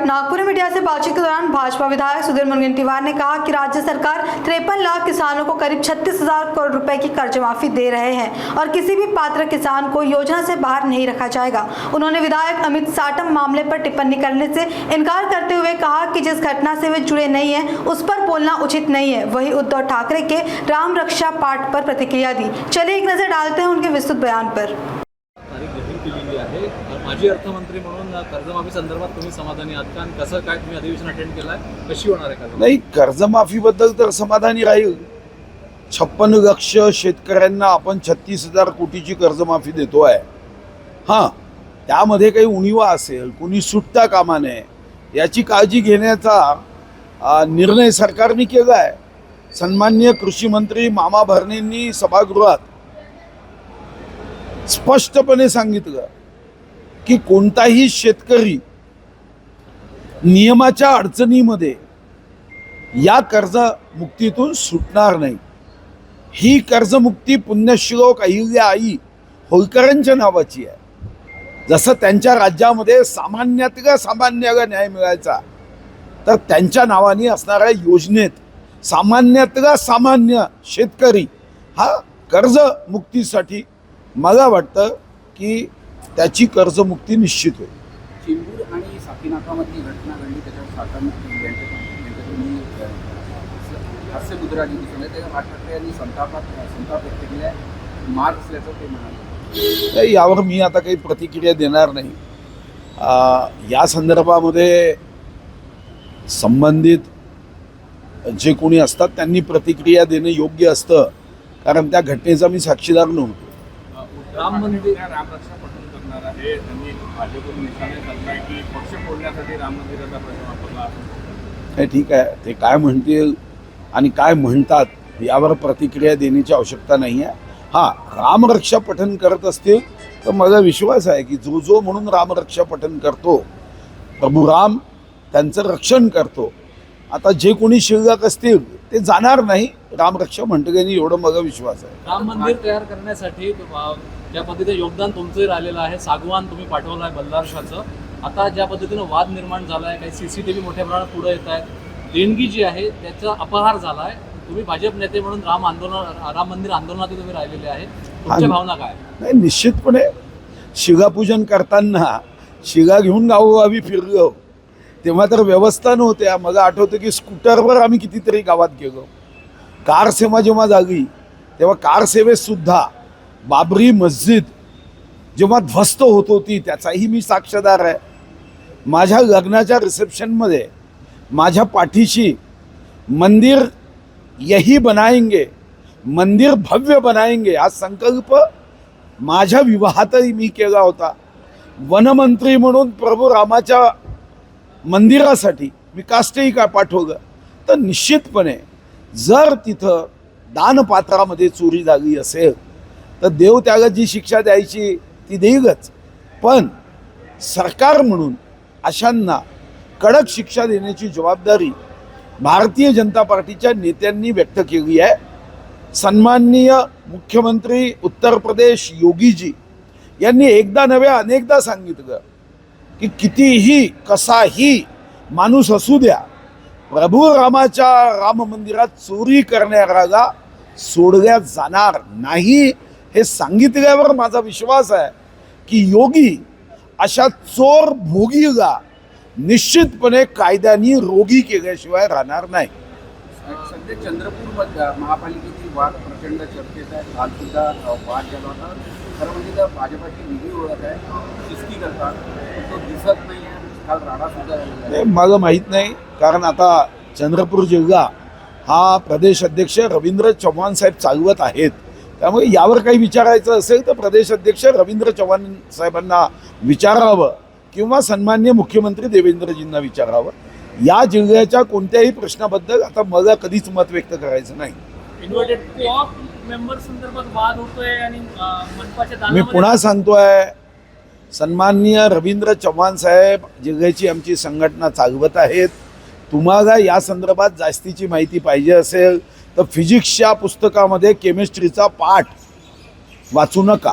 नागपुर में मीडिया से बातचीत के दौरान भाजपा विधायक सुधीर मुनगंटीवार ने कहा कि राज्य सरकार 53 लाख किसानों को करीब 36,000 करोड़ रुपए की कर्ज माफी दे रहे हैं और किसी भी पात्र किसान को योजना से बाहर नहीं रखा जाएगा। उन्होंने विधायक अमित साटम मामले पर टिप्पणी करने से इनकार करते हुए कहा कि जिस घटना से वे जुड़े नहीं है उस पर बोलना उचित नहीं है। वही उद्धव ठाकरे के राम रक्षा पाठ पर प्रतिक्रिया दी। चलिए एक नजर डालते हैं उनके विस्तृत बयान पर। माजी अर्थमंत्री म्हणून कर्जमाफी संदर्भात तुम्ही समाधानी आहात का? कसं काय तुम्ही अधिवेशन अटेंड केलाय? कशी होणार आहे? नाही, कर्जमाफीबद्दल तर समाधानी राहील। 56 लक्ष शेतकऱ्यांना आपण 36,000 कोटीची कर्जमाफी देतोय। हां, त्यामध्ये काही उणीवा असेल, कोणी सुटता कामा नये याची काळजी घेण्याचा निर्णय सरकारने केला आहे। सन्माननीय कृषी मंत्री मामा भरणेंनी सभागृहात स्पष्टपणे सांगितलं की कोणताही शेतकरी नियमाच्या अडचणीमध्ये या कर्जमुक्तीतून सुटणार नाही। ही कर्जमुक्ती पुण्यश्लोक अहिल्याबाई होळकरांच्या नावाची आहे। जसं त्यांच्या राज्यामध्ये सामान्यातल्या सामान्याला न्याय मिळायचा, तर त्यांच्या नावाने असणाऱ्या योजनेत सामान्यातला सामान्य शेतकरी हा कर्जमुक्तीसाठी मला वाटतं की त्याची कर्जमुक्ती निश्चित होईल। चिंबूर आणि साकीनाकामधली घटना घडली, त्याच्यावर साटम यांच्यातून हास्य मुद्राजी दिसून आहे। त्याच्या ठाकरे यांनी संताप व्यक्त केला आहे, मार असल्याचं ते म्हणाले। यावर मी आता काही प्रतिक्रिया देणार नाही। या संदर्भामध्ये संबंधित जे कोणी असतात त्यांनी प्रतिक्रिया देणे योग्य असतं, कारण त्या घटनेचा मी साक्षीदार नव्हतो। राम मंदिर रामरक्षा पठण करणार आहे, त्यांनी भाजपकडून निशाणे करताय की पक्ष फोडण्यासाठी राम मंदिराचा प्रश्न वापरला आहे। ठीक आहे, ते काय म्हणतील आणि काय म्हणतात यावर प्रतिक्रिया देण्याची आवश्यकता नाही आहे। हां, रामरक्षा पठण करत असतील तर माझा विश्वास आहे की जो म्हणून रामरक्षा पठण करतो, प्रभू राम त्यांचं रक्षण करतो। आता जे कोणी शिल्लक असतील ते जाणार नाही रामरक्षा म्हणतगेनी, एवढं माझा विश्वास आहे। राम मंदिर तयार करण्यासाठी ज्या पद्धतीने योगदान तुमचंही राहिलेलं आहे, सागवान तुम्ही पाठवलं आहे बल्लारशाचं, आता ज्या पद्धतीनं वाद निर्माण झाला आहे, काही CCTV मोठ्या प्रमाणात पुढे येत आहेत, देणगी जी आहे त्याचा अपहार झाला आहे, तुम्ही भाजप नेते म्हणून राम मंदिर आंदोलनात तुम्ही राहिलेले आहे, तुमच्या भावना काय? नाही, निश्चितपणे शिलापूजन करताना शिला घेऊन गावोगावी फिरलो तेव्हा तर व्यवस्था नव्हत्या। मला आठवतं की स्कूटरवर आम्ही कितीतरी गावात गेलो। कार सेवा जेव्हा झाली तेव्हा कार सेवेत सुद्धा बाबरी मस्जिद जेव्हा ध्वस्त होत होती त्याचाही मी साक्षीदार आहे। माझ्या लग्नाच्या रिसेप्शनमध्ये माझ्या पाठीशी मंदिर यही बनाएंगे, मंदिर भव्य बनाएंगे हा संकल्प माझ्या विवाहातही मी केला होता। वनमंत्री म्हणून प्रभू रामाच्या मंदिरासाठी मी काष्टही काय पाठवलं, तर निश्चितपणे जर तिथं दानपात्रामध्ये चोरी झाली असेल तर देव त्याला जी शिक्षा द्यायची ती देईलच, पण सरकार म्हणून अशांना कडक शिक्षा देण्याची जबाबदारी भारतीय जनता पार्टीच्या नेत्यांनी व्यक्त केली आहे। सन्माननीय मुख्यमंत्री उत्तर प्रदेश योगीजी यांनी एकदा नव्हे अनेकदा सांगितलं की कितीही कसाही माणूस असू द्या, प्रभू रामाच्या राम मंदिरात चोरी करणाऱ्याला सोडल्या जाणार नाही। हे सांगितल्यावर माझा विश्वास आहे की योगी अशा चोर भोगीला निश्चितपणे कायद्याने रोगी केल्याशिवाय राहणार नाही। सध्या चंद्रपूर महापालिकेतील वाद प्रचंड चर्चेत आहे। काल सुद्धा वाद झाला होता। खरं म्हणजे तर भाजपाची वेगळी ओळख आहे, शिस्ती करतात, तो दिसत नाही आहे। काल राडा सुद्धा झालेला आहे। मला माहीत नाही, कारण आता चंद्रपूर जिल्हा हा प्रदेश अध्यक्ष रवींद्र चव्हाण साहेब चालवत आहेत, त्यामुळे यावर काही विचारायचं असेल तर प्रदेश अध्यक्ष रवींद्र चव्हाण साहेबांना विचारावं किंवा सन्माननीय मुख्यमंत्री देवेंद्रजींना विचारावं। या जिल्ह्याच्या कोणत्याही प्रश्नाबद्दल आता मला कधीच मत व्यक्त करायचं नाही। मी पुन्हा सांगतोय, सन्माननीय रवींद्र चव्हाण साहेब जिल्ह्याची आमची संघटना चालवत आहेत। तुम्हाला या संदर्भात जास्तीची माहिती पाहिजे असेल तर फिजिक्सच्या पुस्तकामध्ये केमिस्ट्रीचा पाठ वाचू नका।